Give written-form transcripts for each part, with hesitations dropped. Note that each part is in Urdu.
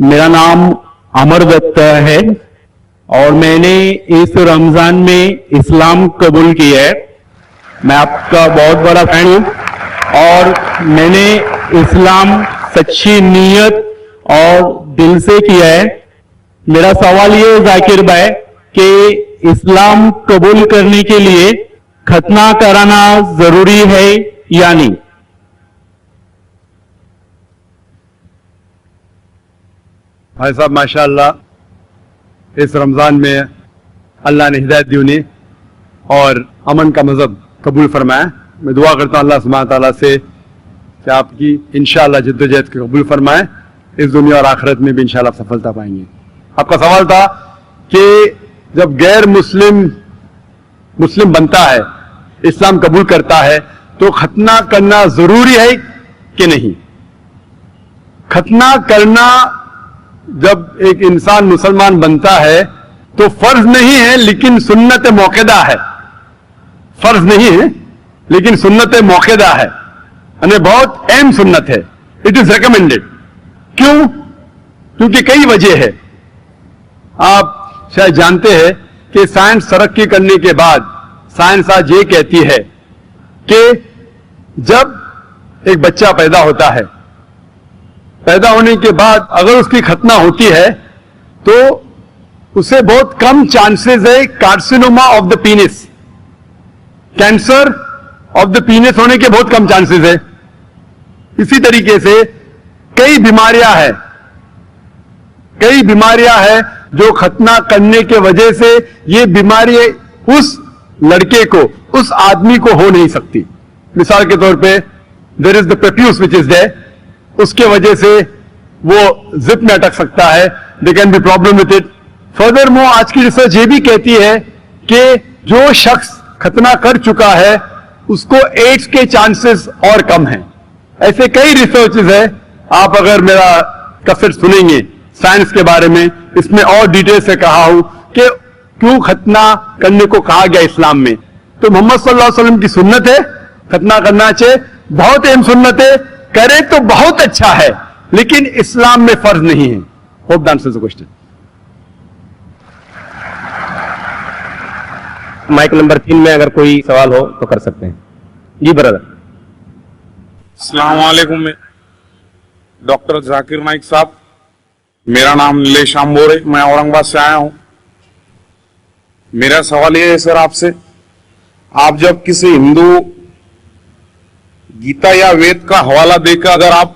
میرا نام امر دت ہے اور میں نے اس رمضان میں اسلام قبول کیا ہے. میں آپ کا بہت بڑا فین ہوں اور میں نے اسلام سچی نیت اور دل سے کیا ہے. میرا سوال یہ ہے ذاکر بھائی کہ اسلام قبول کرنے کے لیے ختنہ کرانا ضروری ہے یا نہیں؟ بھائی صاحب ماشاءاللہ اس رمضان میں اللہ نے ہدایت دی انہیں اور امن کا مذہب قبول فرمایا. میں دعا کرتا ہوں اللہ سبحانہ تعالیٰ سے کہ آپ کی انشاءاللہ جد و جہد کو قبول فرمائے. اس دنیا اور آخرت میں بھی انشاءاللہ سفلتا پائیں گے. آپ کا سوال تھا کہ جب غیر مسلم بنتا ہے، اسلام قبول کرتا ہے، تو ختنہ کرنا ضروری ہے کہ نہیں؟ ختنہ کرنا جب ایک انسان مسلمان بنتا ہے تو فرض نہیں ہے لیکن سنت موقدہ ہے. فرض نہیں ہے لیکن سنت موقدہ ہے، یعنی بہت اہم سنت ہے. It is recommended. کیوں؟ کیونکہ کئی وجہ ہے. آپ شاید جانتے ہیں کہ سائنس ترقی کرنے کے بعد سائنس آج یہ کہتی ہے کہ جب ایک بچہ پیدا ہوتا ہے، پیدا ہونے کے بعد اگر اس کی ختنہ ہوتی ہے تو اسے بہت کم چانسز ہے carcinoma of the penis, cancer of the penis ہونے کے بہت کم چانسز ہے. اسی طریقے سے کئی بیماریاں ہیں جو ختنہ کرنے کے وجہ سے یہ بیماری اس لڑکے کو، اس آدمی کو ہو نہیں سکتی. مثال کے طور پہ دیر از دا پریپیوس وچ از دیر، اس کے وجہ سے وہ زپ میں اٹک سکتا ہے. They can be problem with it. Further more آج کی ریسرچ یہ بھی کہتی ہے کہ جو شخص ختنہ کر چکا ہے اس کو ایڈز کے چانسز اور کم ہیں. ایسے کئی ریسرچز ہیں. آپ اگر میرا کسٹ سنیں گے سائنس کے بارے میں، اس میں اور ڈیٹیل سے کہا ہوں کہ کیوں ختنہ کرنے کو کہا گیا اسلام میں. تو محمد صلی اللہ علیہ وسلم کی سنت ہے، ختنہ کرنا چاہیے، بہت اہم سنت ہے. کرے تو بہت اچھا ہے لیکن اسلام میں فرض نہیں ہے. Hope the answers the question. Mic number 3 میں اگر کوئی سوال ہو تو کر سکتے ہیں. جی برادر. السلام علیکم. ڈاکٹر ذاکر نائک صاحب، میرا نام نیلیش امبور ہے، میں اورنگ آباد سے آیا ہوں. میرا سوال یہ ہے سر آپ سے، آپ جب کسی ہندو گیتا یا وید کا حوالہ دے کر اگر آپ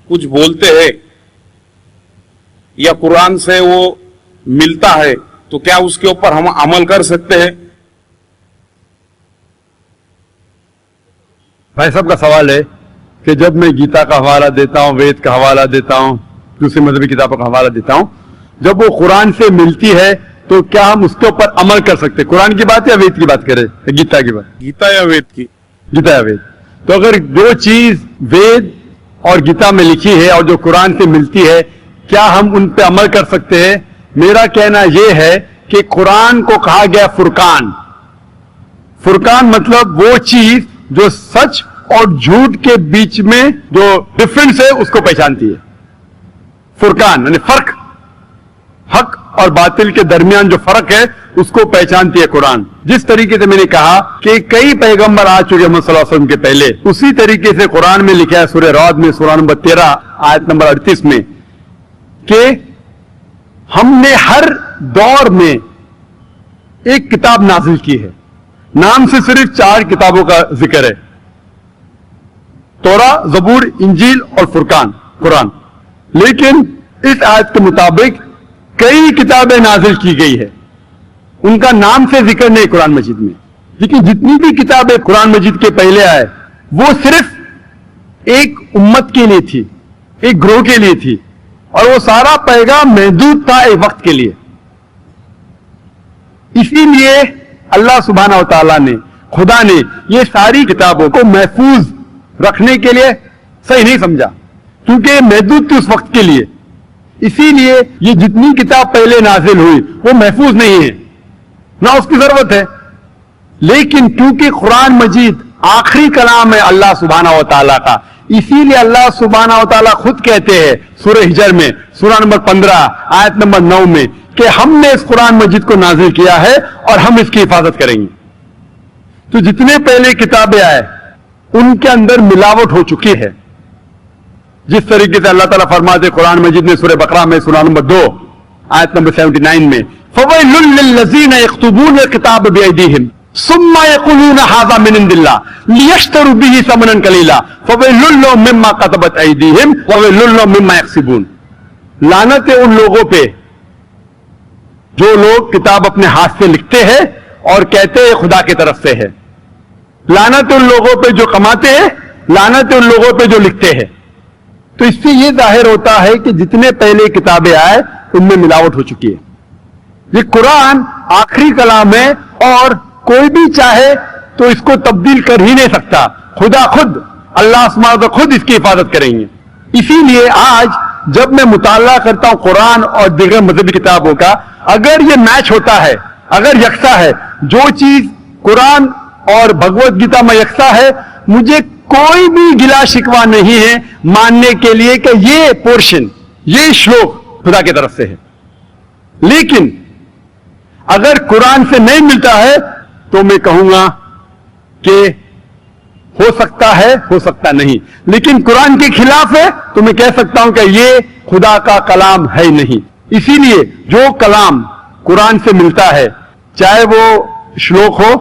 کچھ بولتے ہیں یا قرآن سے وہ ملتا ہے تو کیا اس کے اوپر ہم عمل کر سکتے ہیں؟ بھائی صاحب کا سوال ہے کہ جب میں گیتا کا حوالہ دیتا ہوں، وید کا حوالہ دیتا ہوں، دوسری مذہبی کتابوں کا حوالہ دیتا ہوں، جب وہ قرآن سے ملتی ہے تو کیا ہم اس کے اوپر عمل کر سکتے ہیں؟ قرآن کی بات یا وید کی بات کریں؟ گیتا کی بات. گیتا یا وید کی؟ گیتا یا وید. تو اگر جو چیز وید اور گیتا میں لکھی ہے اور جو قرآن سے ملتی ہے، کیا ہم ان پہ عمل کر سکتے ہیں؟ میرا کہنا یہ ہے کہ قرآن کو کہا گیا فرقان. فرقان مطلب وہ چیز جو سچ اور جھوٹ کے بیچ میں جو ڈفرنس ہے اس کو پہچانتی ہے. فرقان یعنی فرق، حق اور باطل کے درمیان جو فرق ہے اس کو پہچانتی ہے قرآن. جس طریقے سے میں نے کہا کہ کئی پیغمبر آ چکے محمد صلی اللہ علیہ وسلم کے پہلے، اسی طریقے سے قرآن میں لکھا ہے سورہ رعد میں سورہ نمبر 13 آیت نمبر 38 میں کہ ہم نے ہر دور میں ایک کتاب نازل کی ہے. نام سے صرف 4 کتابوں کا ذکر ہے، توراہ، زبور، انجیل اور فرقان، قرآن. لیکن اس آیت کے مطابق کئی کتابیں نازل کی گئی ہے، ان کا نام سے ذکر نہیں قرآن مجید میں. لیکن جتنی بھی کتابیں قرآن مجید کے پہلے آئے وہ صرف ایک امت کے لیے تھی، ایک گروہ کے لیے تھی، اور وہ سارا پیغام محدود تھا ایک وقت کے لیے. اسی لیے اللہ سبحانہ و تعالیٰ نے، خدا نے یہ ساری کتابوں کو محفوظ رکھنے کے لیے صحیح نہیں سمجھا، کیونکہ محدود تھی اس وقت کے لیے. اسی لیے یہ جتنی کتاب پہلے نازل ہوئی وہ محفوظ نہیں ہے، نہ اس کی ضرورت ہے. لیکن کیونکہ قرآن مجید آخری کلام ہے اللہ سبحانہ و تعالیٰ کا، اسی لیے اللہ سبحانہ و تعالیٰ خود کہتے ہیں سورہ ہجر میں سورہ نمبر 15 آیت نمبر 9 میں کہ ہم نے اس قرآن مجید کو نازل کیا ہے اور ہم اس کی حفاظت کریں گے. تو جتنے پہلے کتابیں آئے ان کے اندر ملاوٹ ہو چکی ہے. جس طریقے سے اللہ تعالیٰ فرماتے قرآن مجید میں سورہ بقرہ میں سورہ نمبر 2 آیت نمبر 79 میں فَوَيْلٌ لِّلَّذِينَ يَكْتُبُونَ الْكِتَابَ بِأَيْدِيهِمْ ثُمَّ يَقُولُونَ هَٰذَا مِنْ عِندِ اللَّهِ لِيَشْتَرُوا بِهِ ثَمَنًا قَلِيلًا فَوَيْلٌ لَّهُم مِّمَّا كَتَبَتْ أَيْدِيهِمْ وَوَيْلٌ لَّهُم مِّمَّا يَكْسِبُونَ. لعنت ہے ان لوگوں پہ جو لوگ کتاب اپنے ہاتھ سے لکھتے ہیں اور کہتے ہیں خدا کی طرف سے ہے. لعنت ان لوگوں پہ جو کماتے ہیں, لعنت ان لوگوں پہ جو لکھتے ہیں. تو اس سے یہ ظاہر ہوتا ہے کہ جتنے پہلے کتابیں آئے ان میں ملاوٹ ہو چکی ہے. یہ قرآن آخری کلام ہے اور کوئی بھی چاہے تو اس کو تبدیل کر ہی نہیں سکتا. خدا خود, اللہ سبحانہ خود اس کی حفاظت کریں گے. اسی لیے آج جب میں مطالعہ کرتا ہوں قرآن اور دیگر مذہبی کتابوں کا, اگر یہ میچ ہوتا ہے, اگر یکساں ہے, جو چیز قرآن اور بھگوت گیتا میں یکساں ہے, مجھے کوئی بھی گلا شکوہ نہیں ہے ماننے کے لیے کہ یہ پورشن, یہ شلوک خدا کی طرف سے ہے. لیکن اگر قرآن سے نہیں ملتا ہے تو میں کہوں گا کہ ہو سکتا ہے, ہو سکتا نہیں. لیکن قرآن کے خلاف ہے تو میں کہہ سکتا ہوں کہ یہ خدا کا کلام ہے نہیں. اسی لیے جو کلام قرآن سے ملتا ہے, چاہے وہ شلوک ہو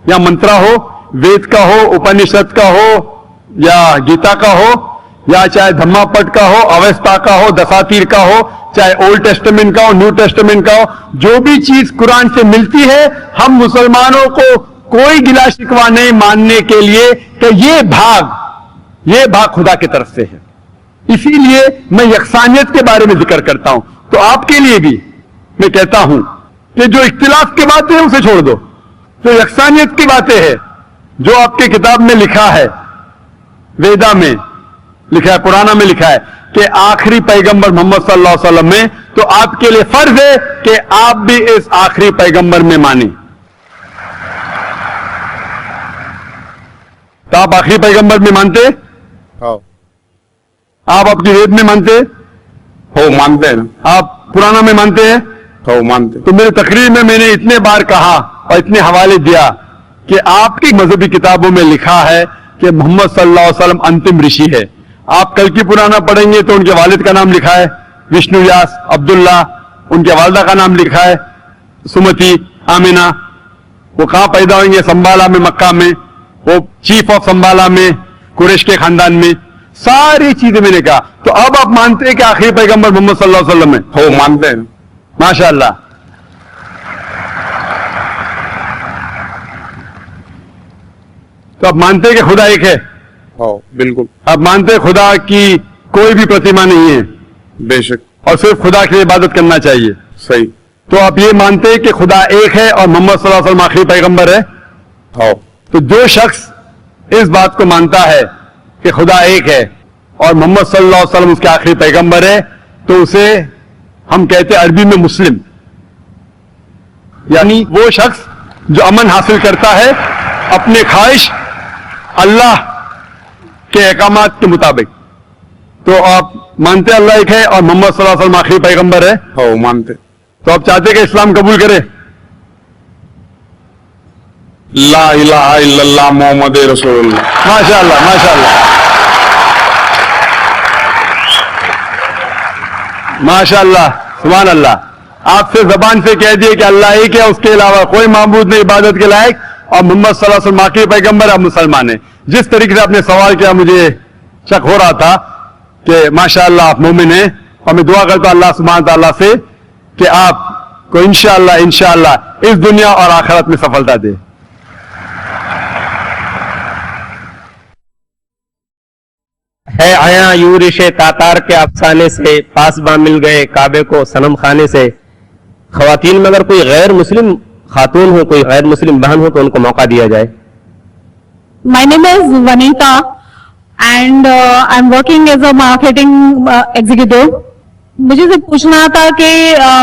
یا منترا ہو, وید کا ہو, اپنشد کا ہو یا گیتا کا ہو, یا چاہے دھما پٹ کا ہو, اوستا کا ہو, دساتیر کا ہو, چاہے اولڈ ٹیسٹمنٹ کا ہو, نیو ٹیسٹمنٹ کا ہو, جو بھی چیز قرآن سے ملتی ہے ہم مسلمانوں کو کوئی گلا شکوہ نہیں ماننے کے لیے کہ یہ بھاگ خدا کی طرف سے ہے. اسی لیے میں یکسانیت کے بارے میں ذکر کرتا ہوں. تو آپ کے لیے بھی میں کہتا ہوں کہ جو اختلاف کی باتیں ہیں اسے چھوڑ دو. جو یکسانیت کی باتیں ہیں, جو آپ کی کتاب میں لکھا ہے, ویدا میں لکھا ہے, پرانا میں لکھا ہے کہ آخری پیغمبر محمد صلی اللہ علیہ وسلم میں, تو آپ کے لیے فرض ہے کہ آپ بھی اس آخری پیغمبر میں مانیں. تو آپ آخری پیغمبر میں مانتے, آپ اپنی وید میں مانتے ہو, مانتے ہیں, آپ پرانا میں مانتے ہیں, ہو مانتے. تو میری تقریر میں نے اتنے بار کہا اور اتنے حوالے دیا کہ آپ کی مذہبی کتابوں میں لکھا ہے کہ محمد صلی اللہ علیہ وسلم انتم رشی ہے. آپ کل کی پرانا پڑھیں گے تو ان کے والد کا نام لکھا ہے وشنو ویاس, عبداللہ, ان کے والدہ کا نام لکھا ہے سمتی, آمینہ. وہ کہاں پیدا ہوئیں گے؟ سنبالا میں, مکہ میں. وہ چیف آف سنبالا میں, قریش کے خاندان میں. ساری چیزیں میں نے کہا. تو اب آپ مانتے ہیں کہ آخری پیغمبر محمد صلی اللہ علیہ وسلم ہے؟ ہو مانتے ہیں. ماشاء اللہ. تو آپ مانتے ہیں کہ خدا ایک ہے؟ ہو بالکل. آپ مانتے ہیں خدا کی کوئی بھی پرتیما نہیں ہے بے شک. اور صرف خدا کی عبادت کرنا چاہیے؟ صحیح. تو آپ یہ مانتے ہیں کہ خدا ایک ہے اور محمد صلی اللہ علیہ وسلم آخری پیغمبر ہے؟ ہو. تو جو شخص اس بات کو مانتا ہے کہ خدا ایک ہے اور محمد صلی اللہ علیہ وسلم اس کے آخری پیغمبر ہے, تو اسے ہم کہتے ہیں عربی میں مسلم, یعنی وہ شخص جو امن حاصل کرتا ہے اپنے خواہش اللہ کے احکامات کے مطابق. تو آپ مانتے اللہ ایک ہے اور محمد صلی اللہ علیہ وسلم آخری پیغمبر ہے؟ ہو مانتے. تو آپ چاہتے کہ اسلام قبول کرے؟ لا الہ الا اللہ محمد رسول اللہ. ماشاء اللہ, ماشاء اللہ, ماشاء اللہ, سبحان اللہ. آپ سے زبان سے کہہ دیے کہ اللہ ایک ہے, اس کے علاوہ کوئی معبود نہیں عبادت کے لائق, اور محمد صلی اللہ علیہ وسلم آخری پیغمبر, آپ مسلمان ہیں. جس طریقے سے آپ نے سوال کیا مجھے شک ہو رہا تھا کہ ماشاء اللہ آپ مومن ہیں, اور میں دعا کرتا ہوں اللہ سبحانہ تعالیٰ سے کہ آپ کو انشاءاللہ اس دنیا اور آخرت میں سفلتا دے. ہے آیا یورش تاتار کے افسانے سے, پاسباں مل گئے کعبے کو صنم خانے سے. خواتین میں اگر کوئی غیر مسلم خاتون ہو, کوئی غیر مسلم بہن ہو, تو ان کو موقع دیا جائے. My name is Vanita and I'm working as a marketing executive. مجھے سے پوچھنا تھا کہ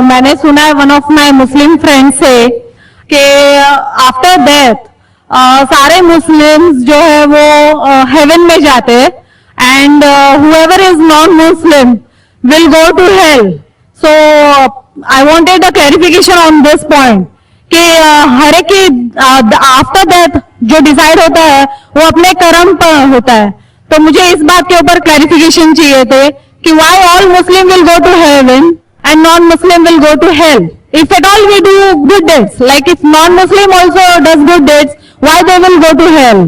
میں نے سنا ہے one of my Muslim friend سے کہ آفٹر ڈیتھ سارے مسلم جو ہے وہ ہیون میں جاتے ہیں, and whoever is non-Muslim will go to hell. So I wanted a clarification on this point کہ ہر ایک آفٹر ڈیتھ جو ڈیسائیڈ ہوتا ہے وہ اپنے کرم پر ہوتا ہے. تو مجھے اس بات کے اوپر کلیریفیکیشن چاہیے تھے کہ why all Muslim will go to heaven and non Muslim will go to hell. If at all we do good deeds, like if non-Muslim also does good deeds, why they will go to hell?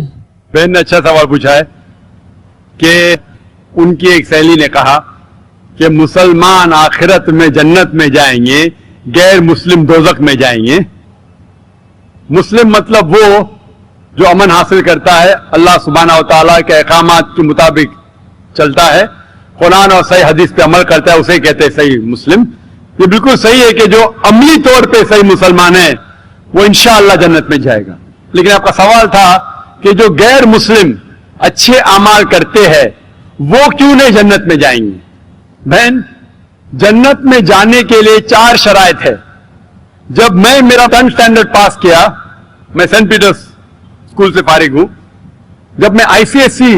بہن نے اچھا سوال پوچھا ہے کہ ان کی ایک سہیلی نے کہا کہ مسلمان آخرت میں جنت میں جائیں گے, غیر مسلم دوزخ میں جائیں گے. مسلم مطلب وہ جو امن حاصل کرتا ہے, اللہ سبحانہ و تعالیٰ کے احکامات کے مطابق چلتا ہے, قرآن اور صحیح حدیث پہ عمل کرتا ہے, اسے کہتے ہیں صحیح مسلم. یہ بالکل صحیح ہے کہ جو عملی طور پہ صحیح مسلمان ہے وہ انشاءاللہ جنت میں جائے گا. لیکن آپ کا سوال تھا کہ جو غیر مسلم اچھے اعمال کرتے ہیں وہ کیوں نہیں جنت میں جائیں گے؟ بہن, جنت میں جانے کے لیے 4 شرائط ہے. جب میں میرا 10th اسٹینڈرڈ پاس کیا, میں سینٹ پیٹرس اسکول سے فارغ ہوں, جب میں ICSE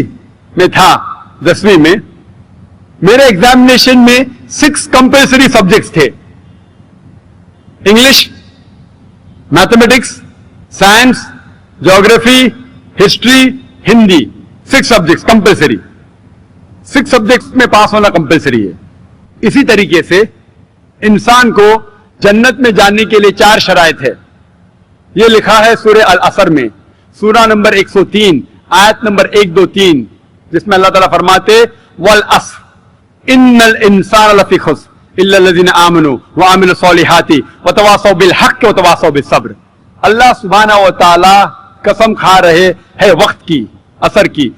میں تھا 10ویں میں, میرے ایگزامینیشن میں 6 کمپلسری سبجیکٹس تھے. English, mathematics, science, geography, history, Hindi, 6 subjects compulsory. 6 subjects میں پاس ہونا کمپلسری ہے. اسی طریقے سے انسان کو جنت میں جانے کے لیے 4 شرائط ہے. یہ لکھا ہے سورہ العصر میں, سورہ نمبر 103 آیت نمبر 1 2 3, جس میں اللہ تعالیٰ فرماتے والعصر ان الانسان لفی خسر الا الذین آمنوا وعملوا الصالحات وتواصوا بالحق وتواصوا بالصبر. اللہ سبحانہ و تعالی قسم کھا رہے ہے وقت کی, عصر کی,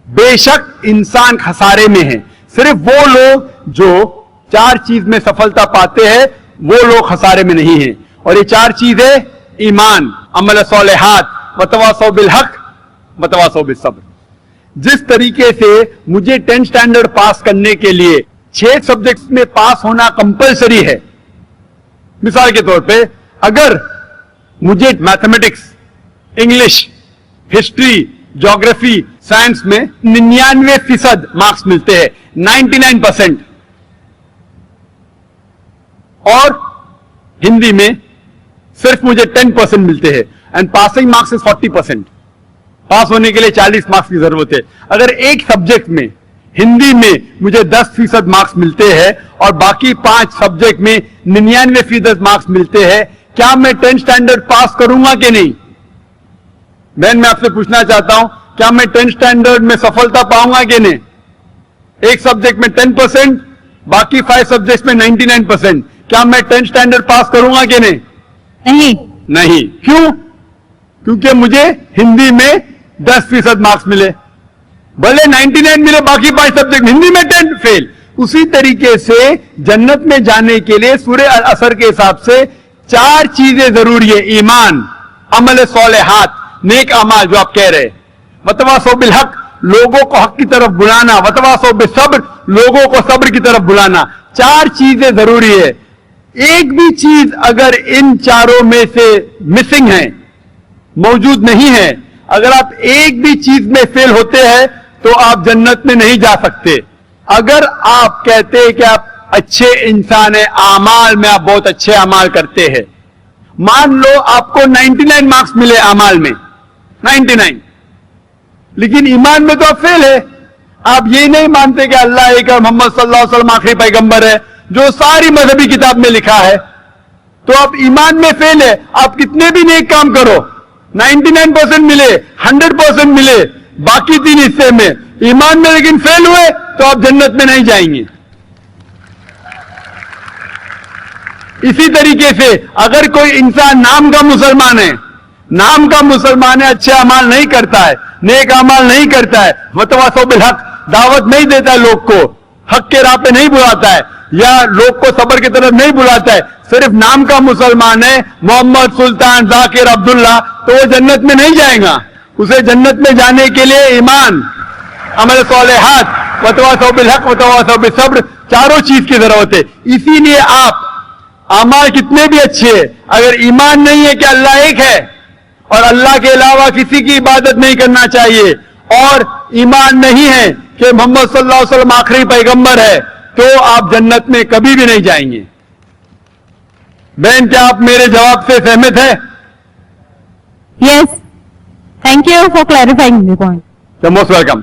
بے شک انسان خسارے میں ہے. صرف وہ لوگ جو 4 چیز میں سفلتا پاتے ہیں وہ لوگ خسارے میں نہیں ہیں. اور یہ 4 چیزیں ایمان, عمل صالحات, وتواصوا بالحق, وتواصوا بالصبر. جس طریقے سے مجھے 10th اسٹینڈرڈ پاس کرنے کے لیے 6 سبجیکٹس میں پاس ہونا کمپلسری ہے. مثال کے طور پہ اگر مجھے mathematics, English, history, geography, science میں 99% مارکس ملتے ہیں, 99%, اور ہندی میں صرف مجھے 10% ملتے ہیں, اینڈ پاسنگ مارکس از 40%. پاس ہونے کے لیے 40 مارکس کی ضرورت ہے. اگر ایک سبجیکٹ میں, ہندی میں مجھے 10% مارکس ملتے ہیں اور باقی 5 سبجیکٹ میں 99% مارکس ملتے ہیں, کیا میں 10th اسٹینڈرڈ پاس کروں گا کہ نہیں؟ بہن, میں آپ سے پوچھنا چاہتا ہوں, کیا میں 10th اسٹینڈرڈ میں سفلتا پاؤں گا کہ نہیں؟ ایک سبجیکٹ میں 10%, باقی 5 سبجیکٹ میں 99%, کیا میں 10th اسٹینڈرڈ پاس کروں گا کہ نہیں؟ نہیں. کیوں؟ کیونکہ مجھے ہندی میں 10% مارکس ملے, بھلے 99 ملے, باقی 5 سبجیکٹ ہندی میں 10 فیل. اسی طریقے سے جنت میں جانے کے لیے سورہ العصر کے حساب سے 4 چیزیں ضروری ہے. ایمان, عمل صالحات, نیک اعمال جو آپ کہہ رہے, وتواصوا بالحق, لوگوں کو حق کی طرف بلانا, وتواصوا بالصبر, لوگوں کو صبر کی طرف بلانا. 4 چیزیں ضروری ہے. ایک بھی چیز اگر ان 4 میں سے مسنگ ہے, موجود نہیں ہے, اگر آپ ایک بھی چیز میں فیل ہوتے ہیں تو آپ جنت میں نہیں جا سکتے. اگر آپ کہتے ہیں کہ آپ اچھے انسان ہیں, اعمال میں آپ بہت اچھے اعمال کرتے ہیں, مان لو آپ کو 99 مارکس ملے اعمال میں, 99, لیکن ایمان میں تو آپ فیل ہے. آپ یہ نہیں مانتے کہ اللہ ایک اور محمد صلی اللہ علیہ وسلم آخری پیغمبر ہے جو ساری مذہبی کتاب میں لکھا ہے, تو آپ ایمان میں فیل ہے. آپ کتنے بھی نیک کام کرو, 99% ملے, 100% ملے, باقی 3 حصے میں ایمان میں لیکن فیل ہوئے, تو آپ جنت میں نہیں جائیں گے. اسی طریقے سے اگر کوئی انسان نام کا مسلمان ہے, نام کا مسلمان ہے, اچھے اعمال نہیں کرتا ہے, نیک اعمال نہیں کرتا ہے, وتواصوا بالحق, دعوت نہیں دیتا ہے لوگ کو, حق کے راہ پہ نہیں بلاتا ہے, یا لوگ کو صبر کی طرف نہیں بلاتا ہے, صرف نام کا مسلمان ہے, محمد, سلطان, ذاکر, عبداللہ, تو وہ جنت میں نہیں جائے گا. اسے جنت میں جانے کے لیے ایمان, عمل صالحات, وتواصوا بالحق, وتواصوا بالصبر, 4 چیز کی ضرورت ہے. اسی لیے آپ اعمال کتنے بھی اچھے, اگر ایمان نہیں ہے کہ اللہ ایک ہے اور اللہ کے علاوہ کسی کی عبادت نہیں کرنا چاہیے, اور ایمان نہیں ہے کہ محمد صلی اللہ علیہ وسلم آخری پیغمبر ہے تو آپ جنت میں کبھی بھی نہیں جائیں گے. بہن کیا آپ میرے جواب سے سہمت ہیں؟ Yes. Thank you for clarifying the point. Most welcome.